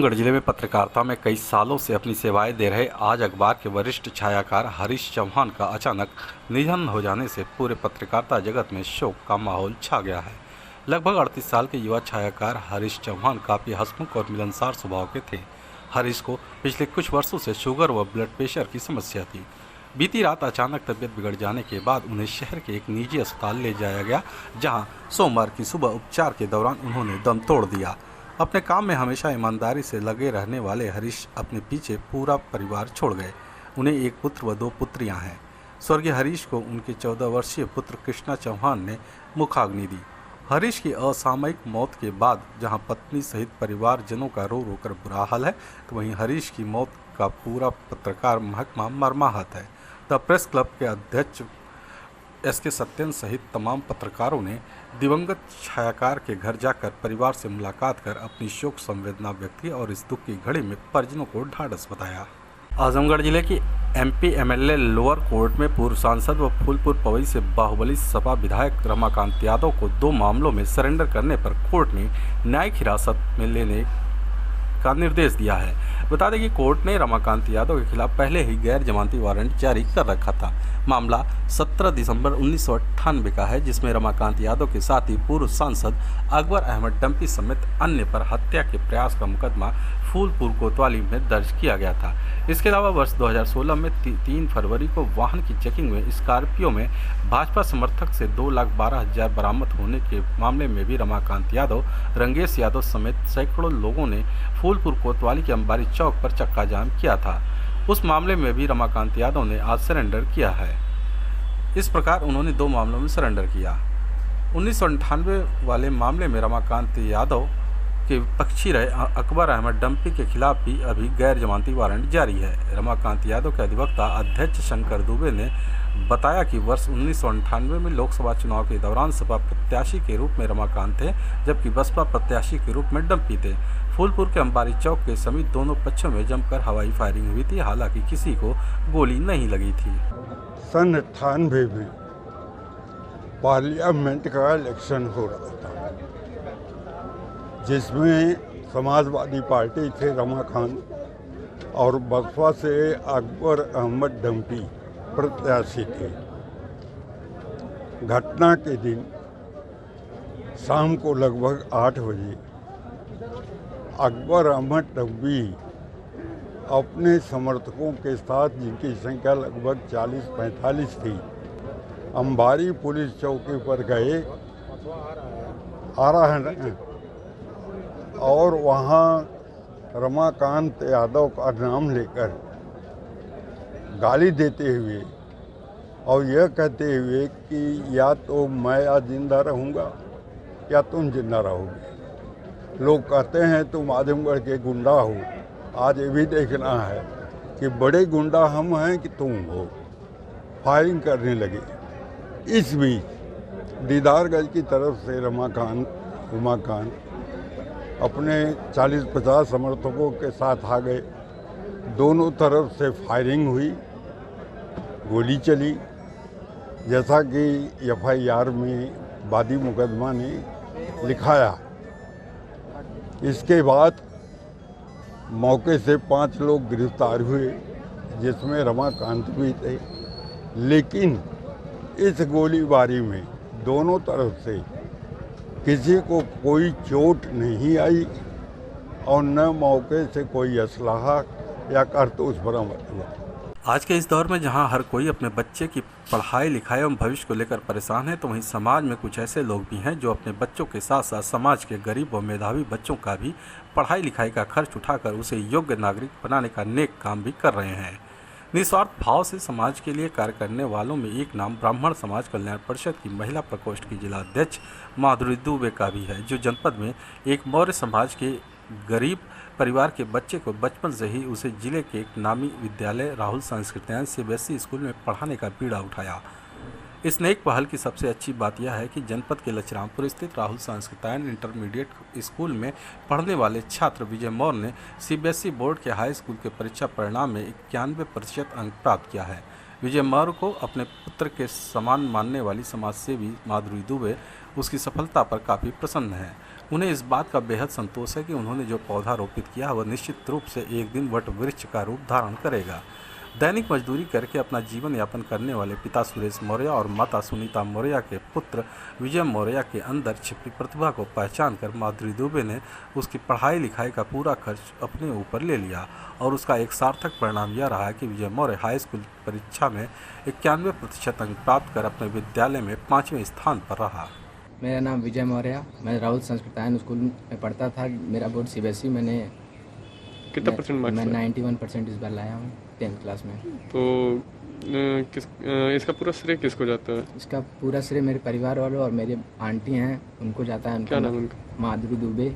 आजमगढ़ जिले में पत्रकारिता में कई सालों से अपनी सेवाएं दे रहे आज अखबार के वरिष्ठ छायाकार हरीश चौहान का अचानक निधन हो जाने से पूरे पत्रकारिता जगत में शोक का माहौल छा गया है। लगभग 38 साल के युवा छायाकार हरीश चौहान काफ़ी हंसमुख और मिलनसार स्वभाव के थे। हरीश को पिछले कुछ वर्षों से शुगर व ब्लड प्रेशर की समस्या थी। बीती रात अचानक तबीयत बिगड़ जाने के बाद उन्हें शहर के एक निजी अस्पताल ले जाया गया, जहां सोमवार की सुबह उपचार के दौरान उन्होंने दम तोड़ दिया। अपने काम में हमेशा ईमानदारी से लगे रहने वाले हरीश अपने पीछे पूरा परिवार छोड़ गए। उन्हें एक पुत्र व 2 पुत्रियां हैं। स्वर्गीय हरीश को उनके 14 वर्षीय पुत्र कृष्णा चौहान ने मुखाग्नि दी। हरीश की असामयिक मौत के बाद जहां पत्नी सहित परिवारजनों का रो रो कर बुरा हाल है, तो वहीं हरीश की मौत का पूरा पत्रकार महकमा मर्माहत है। द प्रेस क्लब के अध्यक्ष SK सत्यन सहित तमाम पत्रकारों ने दिवंगत छायाकार के घर जाकर परिवार से मुलाकात कर अपनी शोक संवेदना व्यक्त की और इस दुख की घड़ी में परिजनों को ढाढ़स बताया। आजमगढ़ जिले की MP MLA लोअर कोर्ट में पूर्व सांसद व फूलपुर पवई से बाहुबली सपा विधायक रमाकांत यादव को 2 मामलों में सरेंडर करने पर कोर्ट ने न्यायिक हिरासत में लेने का निर्देश दिया है। बता दें कि कोर्ट ने रमाकांत यादव के खिलाफ पहले ही गैर जमानती वारंट जारी कर रखा था। मामला 17 दिसंबर 1998 का है, जिसमें रमाकांत यादव के साथ ही पूर्व सांसद अकबर अहमद डंपी समेत अन्य पर हत्या के प्रयास का मुकदमा फूलपुर कोतवाली में दर्ज किया गया था। इसके अलावा वर्ष 2016 में 3 फरवरी को वाहन की चेकिंग में स्कॉर्पियो में भाजपा समर्थक से 2,12,000 बरामद होने के मामले में भी रमाकांत यादव, रंगेश यादव समेत सैकड़ों लोगों ने फूलपुर कोतवाली के अंबारी चौक पर चक्का जाम किया था। उस मामले में भी रमाकांत यादव ने आज सरेंडर किया है। इस प्रकार उन्होंने 2 मामलों में सरेंडर किया। 1998 वाले मामले में रमाकांत यादव के पक्षी रहे अकबर अहमद डंपी के खिलाफ भी अभी गैर जमानती वारंट जारी है। रमाकांत यादव के अधिवक्ता अध्यक्ष शंकर दुबे ने बताया कि वर्ष 1998 में लोकसभा चुनाव के दौरान सपा प्रत्याशी के रूप में रमाकांत थे, जबकि बसपा प्रत्याशी के रूप में डंपी थे। फूलपुर के अंबारी चौक के समीप दोनों पक्षों में जमकर हवाई फायरिंग हुई थी, हालांकि किसी को गोली नहीं लगी थी। सन 98 में पार्लियामेंट का इलेक्शन हो रहा था, जिसमें समाजवादी पार्टी थे रमाकांत और बसपा से अकबर अहमद डंपी प्रत्याशी थे। घटना के दिन शाम को लगभग 8 बजे अकबर अहमद डंपी अपने समर्थकों के साथ, जिनकी संख्या लगभग 40-45 थी, अंबारी पुलिस चौकी पर गए आराहन और वहाँ रमाकांत यादव का नाम लेकर गाली देते हुए और यह कहते हुए कि या तो मैं आज जिंदा रहूँगा या तुम जिंदा रहोगे। लोग कहते हैं तुम आजमगढ़ के गुंडा हो, आज ये भी देखना है कि बड़े गुंडा हम हैं कि तुम हो। फायरिंग करने लगे। इस बीच दीदारगंज की तरफ से रमाकांत अपने 40-50 समर्थकों के साथ आ गए। दोनों तरफ से फायरिंग हुई, गोली चली, जैसा कि FIR में वादी मुकदमा ने लिखाया। इसके बाद मौके से 5 लोग गिरफ्तार हुए, जिसमें रमाकांत भी थे। लेकिन इस गोलीबारी में दोनों तरफ से किसी को कोई चोट नहीं आई और न मौके से कोई असलहा या कारतूस बरामद हुआ। आज के इस दौर में जहां हर कोई अपने बच्चे की पढ़ाई लिखाई एवं भविष्य को लेकर परेशान है, तो वहीं समाज में कुछ ऐसे लोग भी हैं जो अपने बच्चों के साथ साथ समाज के गरीब व मेधावी बच्चों का भी पढ़ाई लिखाई का खर्च उठाकर उसे योग्य नागरिक बनाने का नेक काम भी कर रहे हैं। निस्वार्थ भाव से समाज के लिए कार्य करने वालों में एक नाम ब्राह्मण समाज कल्याण परिषद की महिला प्रकोष्ठ की जिला अध्यक्ष माधुरी दुबे का भी है, जो जनपद में एक मौर्य समाज के गरीब परिवार के बच्चे को बचपन से ही उसे जिले के एक नामी विद्यालय राहुल संस्कृत्यायन CBSE स्कूल में पढ़ाने का बीड़ा उठाया। इस नेक पहल की सबसे अच्छी बात यह है कि जनपद के लचरामपुर स्थित राहुल संस्कृत्यायन इंटरमीडिएट स्कूल में पढ़ने वाले छात्र विजय मौर्य ने CBSE बोर्ड के हाई स्कूल के परीक्षा परिणाम में 91% अंक प्राप्त किया है। विजय मौर्य को अपने पुत्र के समान मानने वाली समाजसेवी माधुरी दुबे उसकी सफलता पर काफ़ी प्रसन्न है। उन्हें इस बात का बेहद संतोष है कि उन्होंने जो पौधा रोपित किया वह निश्चित रूप से एक दिन वट वृक्ष का रूप धारण करेगा। दैनिक मजदूरी करके अपना जीवन यापन करने वाले पिता सुरेश मौर्य और माता सुनीता मौर्य के पुत्र विजय मौर्य के अंदर छिपी प्रतिभा को पहचान कर माधुरी दुबे ने उसकी पढ़ाई लिखाई का पूरा खर्च अपने ऊपर ले लिया और उसका एक सार्थक परिणाम यह रहा कि विजय मौर्य हाई स्कूल परीक्षा में 91% अंक प्राप्त कर अपने विद्यालय में 5वें स्थान पर रहा। मेरा नाम विजय मौर्य, मैं राहुल संस्कृतायन स्कूल में पढ़ता था। मेरा बोर्ड सीबीएसई, मैंने कितना परसेंट मार्क्स? मैं 91% इस बार लाया हूँ 10th क्लास में। तो इसका पूरा श्रेय किसको जाता है? इसका पूरा श्रेय मेरे परिवार वालों और मेरे आंटी हैं उनको जाता है। क्या नाम उनका? माधुरी दुबे।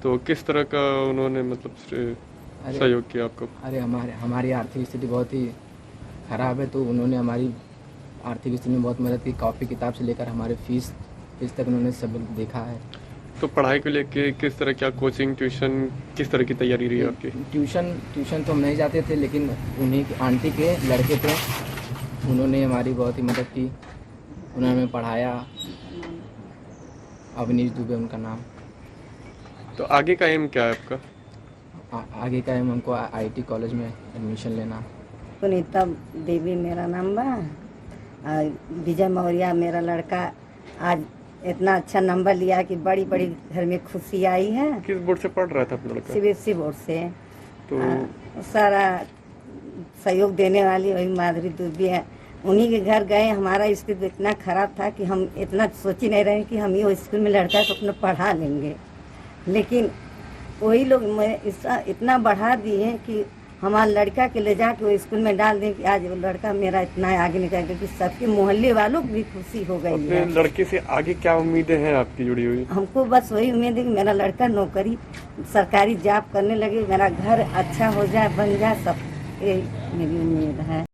तो किस तरह का उन्होंने मतलब सहयोग किया आपको? अरे हमारी आर्थिक स्थिति बहुत ही खराब है, तो उन्होंने हमारी आर्थिक स्थिति में बहुत मदद की। कॉपी किताब से लेकर हमारे फीस तक उन्होंने सब देखा है। तो पढ़ाई को लेके किस तरह, क्या कोचिंग, ट्यूशन, किस तरह की तैयारी रही आपकी? ट्यूशन तो हम नहीं जाते थे, लेकिन उन्हीं की आंटी के लड़के थे, उन्होंने हमारी बहुत ही मदद की। उन्होंने हमें पढ़ाया। अवनीश दुबे उनका नाम। तो आगे का एम क्या है आपका? आगे का एम हमको आईटी कॉलेज में एडमिशन लेना। सुनीता देवी मेरा नाम बा। विजय मौर्य मेरा लड़का आज इतना अच्छा नंबर लिया कि बड़ी बड़ी घर में खुशी आई है। किस बोर्ड से पढ़ रहा था अपना लड़का? सीबीएसई बोर्ड से। तो सारा सहयोग देने वाली वही माधुरी दुबे है। उन्हीं के घर गए। हमारा स्थिति इतना खराब था कि हम इतना सोच ही नहीं रहे कि हम ये स्कूल में लड़का को अपना पढ़ा लेंगे, लेकिन वही लोग इतना बढ़ा दिए हैं कि हमारे लड़का के ले जाके वो स्कूल में डाल दें कि आज वो लड़का मेरा इतना आगे निकल गया कि सबके मोहल्ले वालों को भी खुशी हो गई है। अपने लड़के से आगे क्या उम्मीदें हैं आपकी जुड़ी हुई? हमको बस वही उम्मीद है कि मेरा लड़का नौकरी सरकारी जॉब करने लगे, मेरा घर अच्छा हो जाए, बन जाए, सब मेरी उम्मीद है।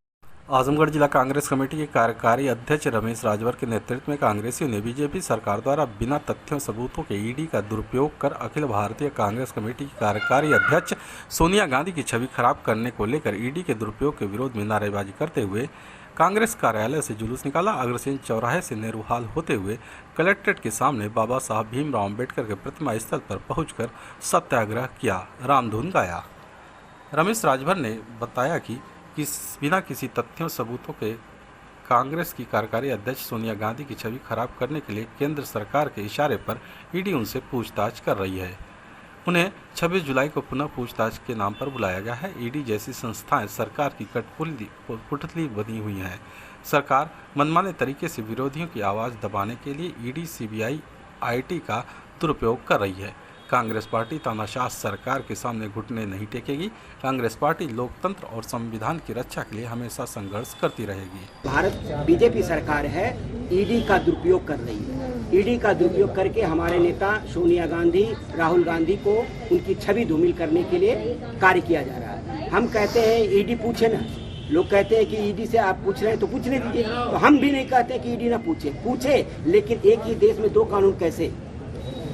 आजमगढ़ जिला कांग्रेस कमेटी के कार्यकारी अध्यक्ष रमेश राजभर के नेतृत्व में कांग्रेसियों ने बीजेपी सरकार द्वारा बिना तथ्यों सबूतों के ईडी का दुरुपयोग कर अखिल भारतीय कांग्रेस कमेटी की कार्यकारी अध्यक्ष सोनिया गांधी की छवि खराब करने को लेकर ईडी के दुरुपयोग के विरोध में नारेबाजी करते हुए कांग्रेस कार्यालय से जुलूस निकाला। अग्रसेन चौराहे से नेहरू हाल होते हुए कलेक्ट्रेट के सामने बाबा साहब भीमराव अम्बेडकर के प्रतिमा स्थल पर पहुंचकर सत्याग्रह किया, रामधुन गाया। रमेश राजभर ने बताया कि बिना किसी तथ्यों सबूतों के कांग्रेस की कार्यकारी अध्यक्ष सोनिया गांधी की छवि खराब करने के लिए केंद्र सरकार के इशारे पर ईडी उनसे पूछताछ कर रही है। उन्हें 26 जुलाई को पुनः पूछताछ के नाम पर बुलाया गया है। ईडी जैसी संस्थाएं सरकार की कठपुतली बनी हुई हैं। सरकार मनमाने तरीके से विरोधियों की आवाज़ दबाने के लिए ईडी, सीबीआई, आईटी का दुरुपयोग कर रही है। कांग्रेस पार्टी तानाशाह सरकार के सामने घुटने नहीं टेकेगी। कांग्रेस पार्टी लोकतंत्र और संविधान की रक्षा के लिए हमेशा संघर्ष करती रहेगी। भारत बीजेपी सरकार है, ईडी का दुरुपयोग कर रही है। ईडी का दुरुपयोग करके हमारे नेता सोनिया गांधी, राहुल गांधी को उनकी छवि धूमिल करने के लिए कार्य किया जा रहा है। हम कहते हैं ईडी पूछे ना। लोग कहते हैं कि ईडी से आप पूछ रहे हैं तो पूछने दीजिए। तो हम भी नहीं कहते कि ईडी ना पूछे, लेकिन एक ही देश में दो कानून कैसे?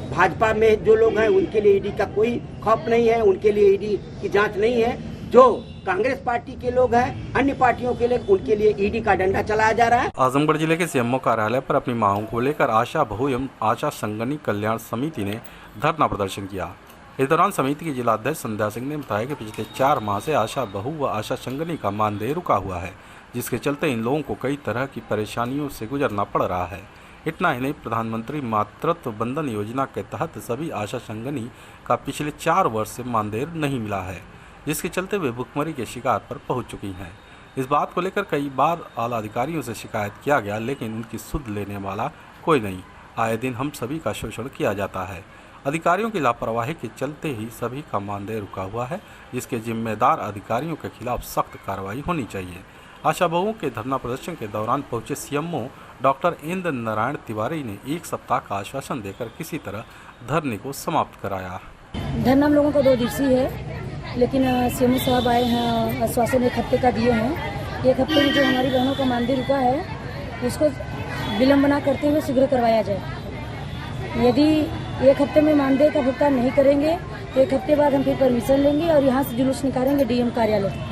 भाजपा में जो लोग हैं उनके लिए ईडी का कोई खौफ नहीं है, उनके लिए ईडी की जांच नहीं है। जो कांग्रेस पार्टी के लोग हैं, अन्य पार्टियों के लिए, उनके लिए ईडी का डंडा चलाया जा रहा है। आजमगढ़ जिले के सीएमओ कार्यालय पर अपनी मांगों को लेकर आशा बहु एवं आशा संगनी कल्याण समिति ने धरना प्रदर्शन किया। इस दौरान समिति की जिलाध्यक्ष संध्या सिंह ने बताया कि पिछले 4 माह से आशा बहु व आशा संगनी का मानदेय रुका हुआ है, जिसके चलते इन लोगों को कई तरह की परेशानियों से गुजरना पड़ रहा है। इतना ही नहीं, प्रधानमंत्री मातृत्व बंधन योजना के तहत सभी आशा संगनी का पिछले 4 वर्ष से मानदेय नहीं मिला है, जिसके चलते वे भुखमरी के शिकार पर पहुंच चुकी हैं। इस बात को लेकर कई बार आला अधिकारियों से शिकायत किया गया, लेकिन उनकी सुध लेने वाला कोई नहीं। आए दिन हम सभी का शोषण किया जाता है। अधिकारियों की लापरवाही के चलते ही सभी का मानदेय रुका हुआ है, जिसके जिम्मेदार अधिकारियों के खिलाफ सख्त कार्रवाई होनी चाहिए। आशा बहुओं के धरना प्रदर्शन के दौरान पहुंचे सीएमओ डॉक्टर इंद्र नारायण तिवारी ने 1 सप्ताह का आश्वासन देकर किसी तरह धरने को समाप्त कराया। धरना हम लोगों को 2 दिवसीय है, लेकिन सीएमओ साहब आए हैं, आश्वासन 1 हफ्ते का दिए हैं। 1 हफ्ते में जो हमारी बहनों का मानदेय रुका है उसको विलम्बना करते हुए शीघ्र करवाया जाए। यदि 1 हफ्ते में मानदेय का भुगतान नहीं करेंगे तो 1 हफ्ते बाद हम फिर परमिशन लेंगे और यहाँ से जुलूस निकालेंगे डीएम कार्यालय।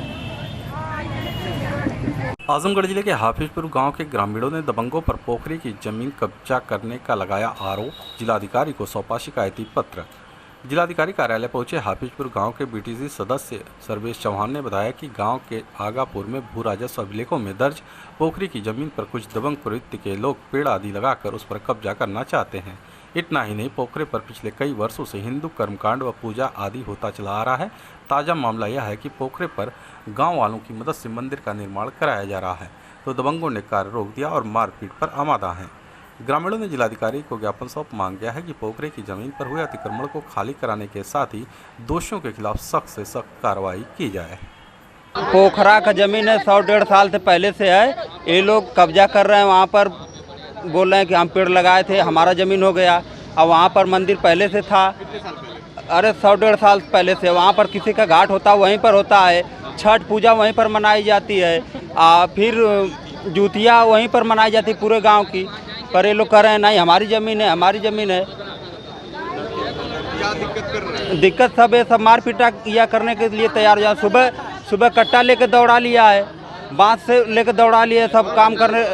आजमगढ़ जिले के हाफिजपुर गांव के ग्रामीणों ने दबंगों पर पोखरी की जमीन कब्जा करने का लगाया आरोप। जिलाधिकारी को सौंपा शिकायती पत्र। जिलाधिकारी कार्यालय पहुंचे हाफिजपुर गांव के बीटीसी सदस्य सर्वेश चौहान ने बताया कि गांव के आगापुर में भू राजस्व अभिलेखों में दर्ज पोखरी की जमीन पर कुछ दबंग प्रवृत्ति के लोग पेड़ आदि लगाकर उस पर कब्जा करना चाहते हैं। इतना ही नहीं, पोखरे पर पिछले कई वर्षों से हिंदू कर्मकांड व पूजा आदि होता चला आ रहा है। ताज़ा मामला यह है कि पोखरे पर गांव वालों की मदद से मंदिर का निर्माण कराया जा रहा है, तो दबंगों ने कार्य रोक दिया और मारपीट पर आमादा हैं। ग्रामीणों ने जिलाधिकारी को ज्ञापन सौंप मांग किया है कि पोखरे की जमीन पर हुए अतिक्रमण को खाली कराने के साथ ही दोषियों के खिलाफ सख्त से सख्त कार्रवाई की जाए। पोखरा का जमीन है, 100-150 साल से पहले से है। ये लोग कब्जा कर रहे हैं, वहाँ पर बोल रहे हैं कि हम पेड़ लगाए थे, हमारा ज़मीन हो गया। और वहाँ पर मंदिर पहले से था, अरे 100-150 साल पहले से वहाँ पर किसी का घाट होता वहीं पर होता है, छठ पूजा वहीं पर मनाई जाती है, फिर जूतिया वहीं पर मनाई जाती है पूरे गांव की। पर ये लोग कह रहे हैं नहीं हमारी ज़मीन है, हमारी ज़मीन है। क्या दिक्कत कर रहे हैं? दिक्कत सब है, सब मार पीटा किया करने के लिए तैयार हो जाए। सुबह कट्टा लेके दौड़ा लिया है, बांस से लेके दौड़ा लिया है, सब काम करने।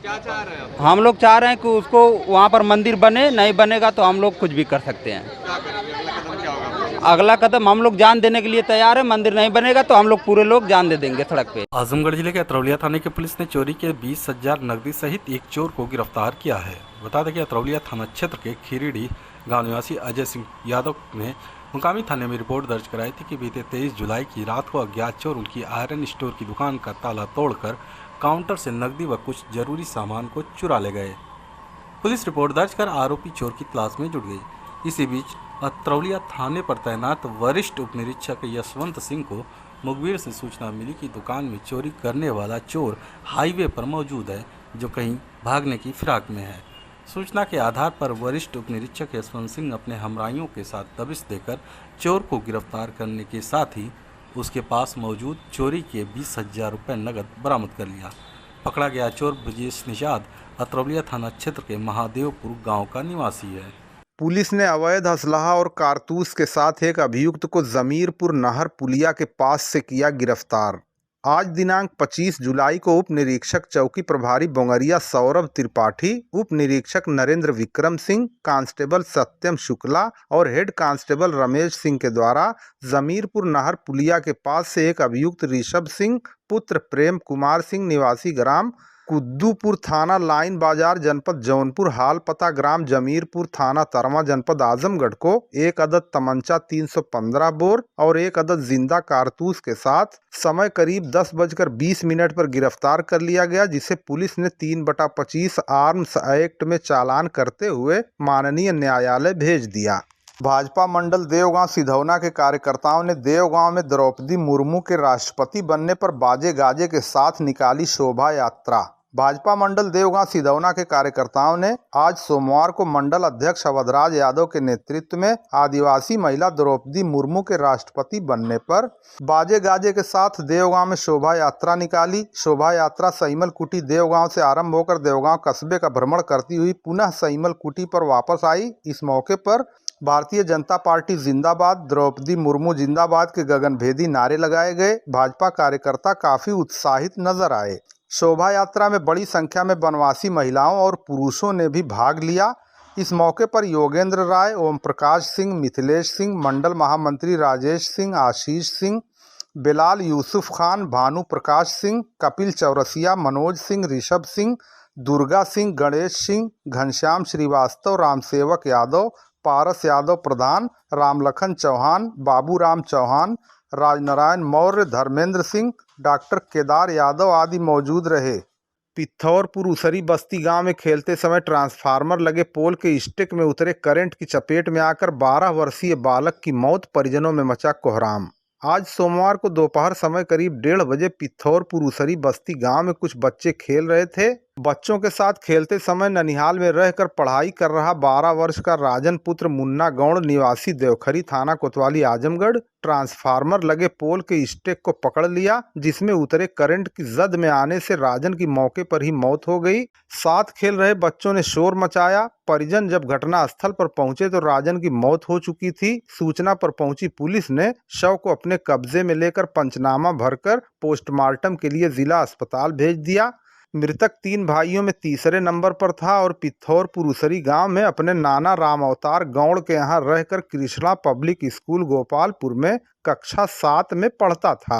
क्या चाह रहे हैं? हम लोग चाह रहे हैं कि उसको वहाँ पर मंदिर बने, नहीं बनेगा तो हम लोग कुछ भी कर सकते हैं। क्या करेंगे? अगला कदम क्या होगा? अगला कदम हम लोग जान देने के लिए तैयार है। मंदिर नहीं बनेगा तो हम लोग पूरे लोग जान दे देंगे सड़क पे। आजमगढ़ जिले के अतरौलिया थाने की पुलिस ने चोरी के 20,000 नकदी सहित एक चोर को गिरफ्तार किया है। बता दें कि अतरौलिया थाना क्षेत्र के खीरीडी गांव निवासी अजय सिंह यादव ने मुकामी थाने में रिपोर्ट दर्ज कराई थी कि बीते 23 जुलाई की रात को अज्ञात चोर उनकी आयरन स्टोर की दुकान का ताला तोड़कर काउंटर से नकदी व कुछ जरूरी सामान को चुरा ले गए। पुलिस रिपोर्ट दर्ज कर आरोपी चोर की तलाश में जुट गई। इसी बीच अतरौलिया थाने पर तैनात वरिष्ठ उप निरीक्षक यशवंत सिंह को मुखबिर से सूचना मिली कि दुकान में चोरी करने वाला चोर हाईवे पर मौजूद है, जो कहीं भागने की फिराक में है। सूचना के आधार पर वरिष्ठ उप निरीक्षक यशवंत सिंह अपने हमराइयों के साथ दबिश देकर चोर को गिरफ्तार करने के साथ ही उसके पास मौजूद चोरी के 20,000 रुपये नकद बरामद कर लिया। पकड़ा गया चोर ब्रजेश निषाद अतरौलिया थाना क्षेत्र के महादेवपुर गांव का निवासी है। पुलिस ने अवैध असलहा और कारतूस के साथ एक अभियुक्त को जमीरपुर नहर पुलिया के पास से किया गिरफ्तार। आज दिनांक 25 जुलाई को उप निरीक्षक चौकी प्रभारी बोंगरिया सौरभ त्रिपाठी, उप निरीक्षक नरेंद्र विक्रम सिंह, कांस्टेबल सत्यम शुक्ला और हेड कांस्टेबल रमेश सिंह के द्वारा जमीरपुर नहर पुलिया के पास से एक अभियुक्त ऋषभ सिंह पुत्र प्रेम कुमार सिंह निवासी ग्राम कुद्दूपुर थाना लाइन बाजार जनपद जौनपुर हाल पता ग्राम जमीरपुर थाना तरमा जनपद आजमगढ़ को एक अदद तमंचा 315 बोर और एक अदद जिंदा कारतूस के साथ समय करीब 10:20 पर गिरफ्तार कर लिया गया, जिसे पुलिस ने 3/25 आर्म्स एक्ट में चालान करते हुए माननीय न्यायालय भेज दिया। भाजपा मंडल देवगांव सिधौना के कार्यकर्ताओं ने देवगांव में द्रौपदी मुर्मू के राष्ट्रपति बनने पर बाजे गाजे के साथ निकाली शोभा यात्रा। भाजपा मंडल देवगांव सिधौना के कार्यकर्ताओं ने आज सोमवार को मंडल अध्यक्ष अवधराज यादव के नेतृत्व में आदिवासी महिला द्रौपदी मुर्मू के राष्ट्रपति बनने पर बाजे गाजे के साथ देवगांव में शोभा यात्रा निकाली। शोभा यात्रा सईमल कुटी देवगांव से आरंभ होकर देवगांव कस्बे का भ्रमण करती हुई पुनः सईमल कुटी पर वापस आई। इस मौके पर भारतीय जनता पार्टी जिंदाबाद, द्रौपदी मुर्मू जिंदाबाद के गगनभेदी नारे लगाए गए। भाजपा कार्यकर्ता काफी उत्साहित नजर आए। शोभा यात्रा में बड़ी संख्या में वनवासी महिलाओं और पुरुषों ने भी भाग लिया। इस मौके पर योगेंद्र राय, ओम प्रकाश सिंह, मिथिलेश सिंह, मंडल महामंत्री राजेश सिंह, आशीष सिंह, बिलाल यूसुफ खान, भानु प्रकाश सिंह, कपिल चौरसिया, मनोज सिंह, ऋषभ सिंह, दुर्गा सिंह, गणेश सिंह, घनश्याम श्रीवास्तव, रामसेवक यादव, पारस यादव प्रधान, रामलखन चौहान, बाबूराम चौहान, राजनारायण मौर्य, धर्मेंद्र सिंह, डॉक्टर केदार यादव आदि मौजूद रहे। पिथौरपुर उसरी बस्ती गांव में खेलते समय ट्रांसफार्मर लगे पोल के स्टिक में उतरे करंट की चपेट में आकर 12 वर्षीय बालक की मौत, परिजनों में मचा कोहराम। आज सोमवार को दोपहर समय करीब 1:30 बजे पिथौरपुर उसरी बस्ती गांव में कुछ बच्चे खेल रहे थे। बच्चों के साथ खेलते समय ननिहाल में रहकर पढ़ाई कर रहा 12 वर्ष का राजन पुत्र मुन्ना गौड़ निवासी देवखरी थाना कोतवाली आजमगढ़ ट्रांसफार्मर लगे पोल के स्टेक को पकड़ लिया, जिसमें उतरे करंट की जद में आने से राजन की मौके पर ही मौत हो गई। साथ खेल रहे बच्चों ने शोर मचाया। परिजन जब घटना स्थल पर पहुंचे तो राजन की मौत हो चुकी थी। सूचना पर पहुंची पुलिस ने शव को अपने कब्जे में लेकर पंचनामा भरकर पोस्टमार्टम के लिए जिला अस्पताल भेज दिया। मृतक 3 भाइयों में तीसरे नंबर पर था और पिथौरपुर उसरी गांव में अपने नाना राम अवतार गौड़ के यहां रहकर कृष्णा पब्लिक स्कूल गोपालपुर में कक्षा 7 में पढ़ता था।